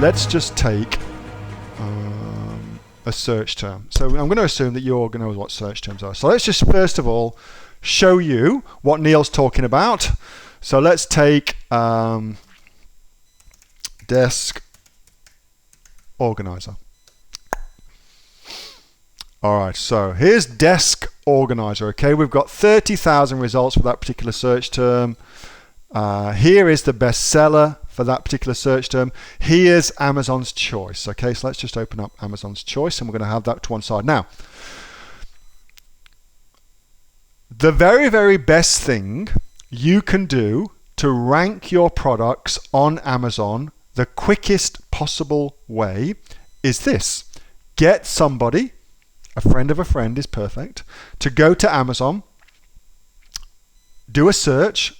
let's just take a search term. So I'm going to assume that you're going to know what search terms are. So let's just first of all show you what Neil's talking about. So let's take desk organizer. All right, so here's desk organizer. Okay, we've got 30,000 results for that particular search term. Here is the bestseller for that particular search term. Here's Amazon's choice. Okay, so let's just open up Amazon's choice and we're going to have that to one side. Now, the very, very best thing you can do to rank your products on Amazon the quickest possible way is this. Get somebody, a friend of a friend is perfect, to go to Amazon, do a search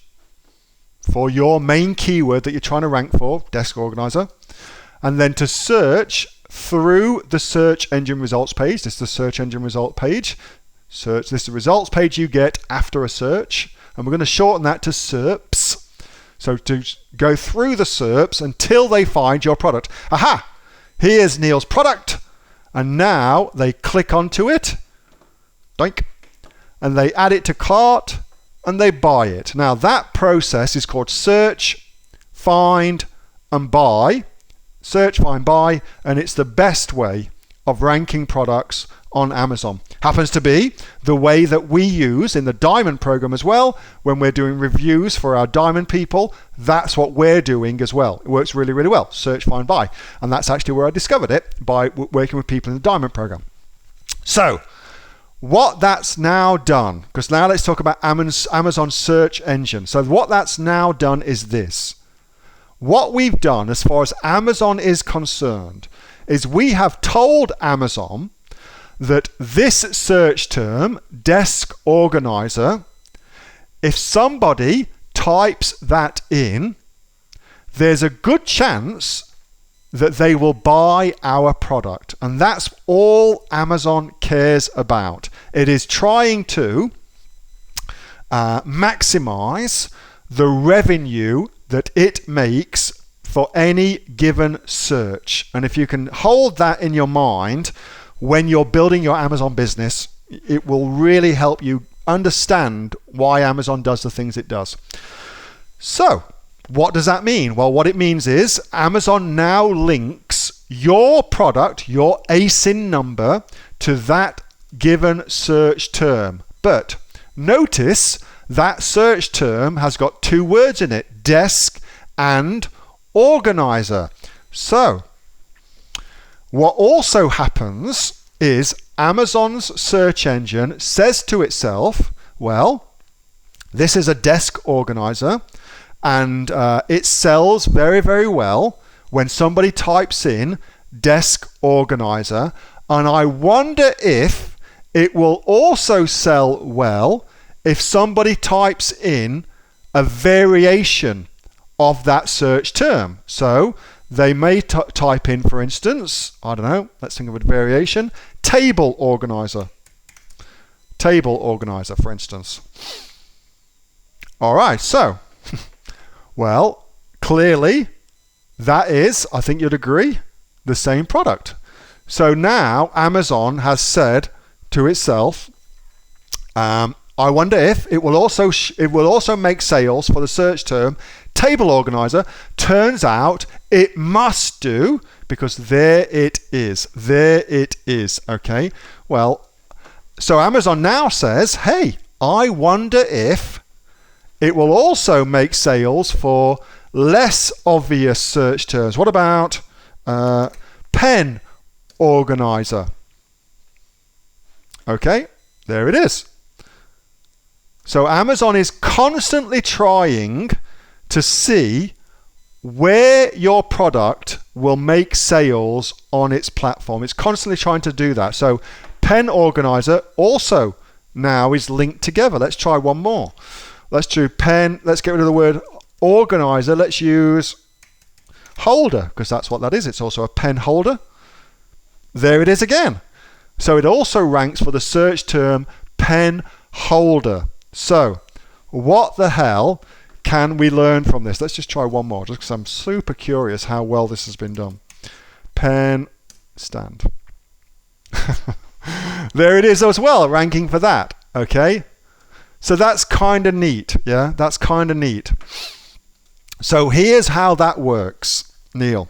for your main keyword that you're trying to rank for, desk organizer, and then to search through the search engine results page. This is the search engine result page. Search. This is the results page you get after a search, and we're going to shorten that to SERPs. So to go through the SERPs until they find your product. Aha! Here's Neil's product, and now they click onto it, doink, and they add it to cart, and they buy it. Now that process is called search, find, and buy. Search, find, buy, and it's the best way of ranking products on Amazon. Happens to be the way that we use in the Diamond program as well. When we're doing reviews for our Diamond people, that's what we're doing as well. It works really, really well. Search, find, buy. And that's actually where I discovered it, by working with people in the Diamond program. So, what that's now done, because now let's talk about Amazon search engine. So what that's now done is this. What we've done as far as Amazon is concerned is we have told Amazon that this search term, desk organizer, if somebody types that in, there's a good chance that they will buy our product. And that's all Amazon cares about. It is trying to maximize the revenue that it makes for any given search. And if you can hold that in your mind when you're building your Amazon business, it will really help you understand why Amazon does the things it does. So, what does that mean? Well, what it means is Amazon now links your product, your ASIN number, to that given search term. But notice that search term has got two words in it, desk and organizer. So, what also happens is Amazon's search engine says to itself, well, this is a desk organizer, and it sells very, very well when somebody types in desk organizer. And I wonder if it will also sell well if somebody types in a variation of that search term. So they may type in, for instance, I don't know, let's think of a variation, table organizer. Table organizer, for instance. All right, so well, clearly, that is, I think you'd agree, the same product. So now Amazon has said to itself, I wonder if it will also make sales for the search term table organizer. Turns out it must do, because there it is. There it is. Okay. Well, so Amazon now says, hey, I wonder if it will also make sales for less obvious search terms. What about pen organizer? Okay, there it is. So Amazon is constantly trying to see where your product will make sales on its platform. It's constantly trying to do that. So pen organizer also now is linked together. Let's try one more. Let's do pen. Let's get rid of the word organizer. Let's use holder, because that's what that is. It's also a pen holder. There it is again. So it also ranks for the search term pen holder. So what the hell can we learn from this? Let's just try one more, just because I'm super curious how well this has been done. pen stand. There it is as well, ranking for that. Okay, so that's kind of neat. Yeah, that's kind of neat. So here's how that works, Neil.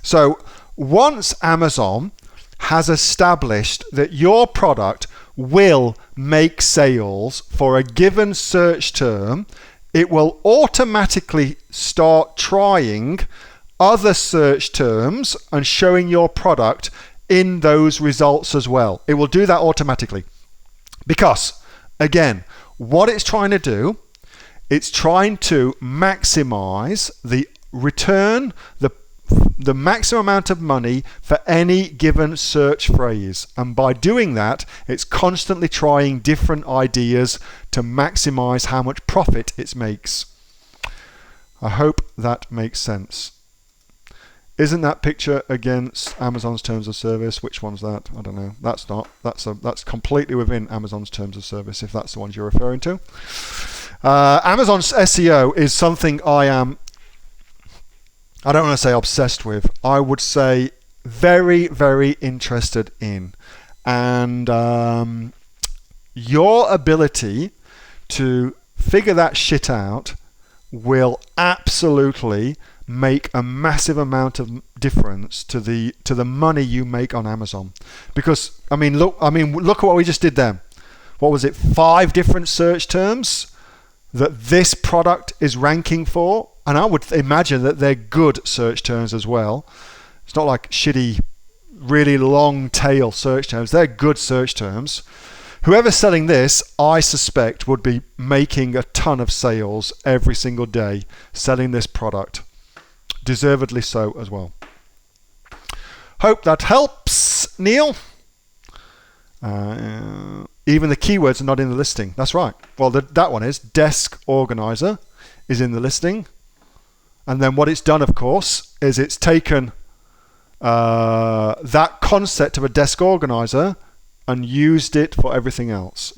So once Amazon has established that your product will make sales for a given search term, it will automatically start trying other search terms and showing your product in those results as well. It will do that automatically. Because, again, what it's trying to do, it's trying to maximize the return, the maximum amount of money for any given search phrase. And by doing that, it's constantly trying different ideas to maximize how much profit it makes. I hope that makes sense. Isn't that picture against Amazon's terms of service? Which one's that? I don't know. That's not. That's completely within Amazon's terms of service, if that's the ones you're referring to. Amazon's SEO is something I don't want to say obsessed with. I would say very, very interested in. And your ability to figure that shit out will absolutely make a massive amount of difference to the money you make on Amazon. Because look at what we just did there. What was it? 5 different search terms that this product is ranking for, and I would imagine that they're good search terms as well. It's not like shitty, really long tail search terms. They're good search terms. Whoever's selling this, I suspect, would be making a ton of sales every single day selling this product. Deservedly so as well. Hope that helps, Neil. Even the keywords are not in the listing. That's right. Well, that one is desk organizer is in the listing. And then what it's done, of course, is it's taken that concept of a desk organizer and used it for everything else.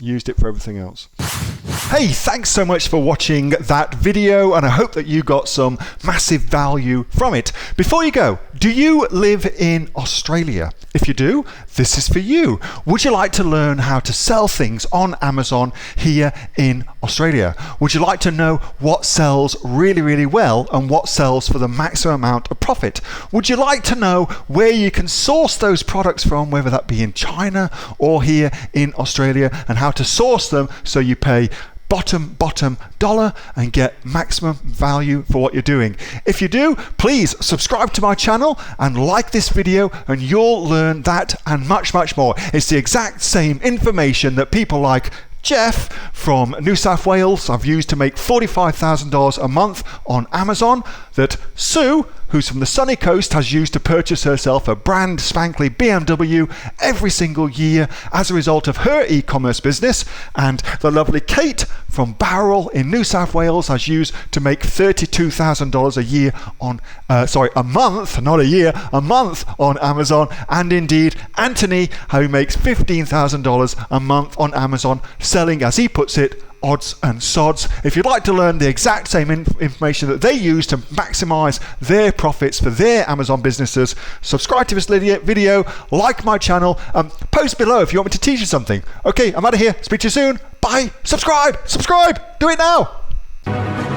Hey, thanks so much for watching that video, and I hope that you got some massive value from it. Before you go, do you live in Australia? If you do, this is for you. Would you like to learn how to sell things on Amazon here in Australia? Would you like to know what sells really, really well and what sells for the maximum amount of profit? Would you like to know where you can source those products from, whether that be in China or here in Australia, and how to source them so you pay bottom dollar and get maximum value for what you're doing? If you do, please subscribe to my channel and like this video, and you'll learn that and much more. It's the exact same information that people like Jeff from New South Wales have used to make $45,000 a month on Amazon, that Sue, who's from the sunny coast, has used to purchase herself a brand spankly BMW every single year as a result of her e-commerce business, and the lovely Kate from Bowral in New South Wales has used to make $32,000 a year on a month, not a year, a month on Amazon, and indeed Anthony, who makes $15,000 a month on Amazon, selling, as he puts it, odds and sods. If you'd like to learn the exact same information that they use to maximize their profits for their Amazon businesses, subscribe to this video, like my channel, post below if you want me to teach you something. Okay, I'm out of here. Speak to you soon. Bye. Subscribe. Do it now.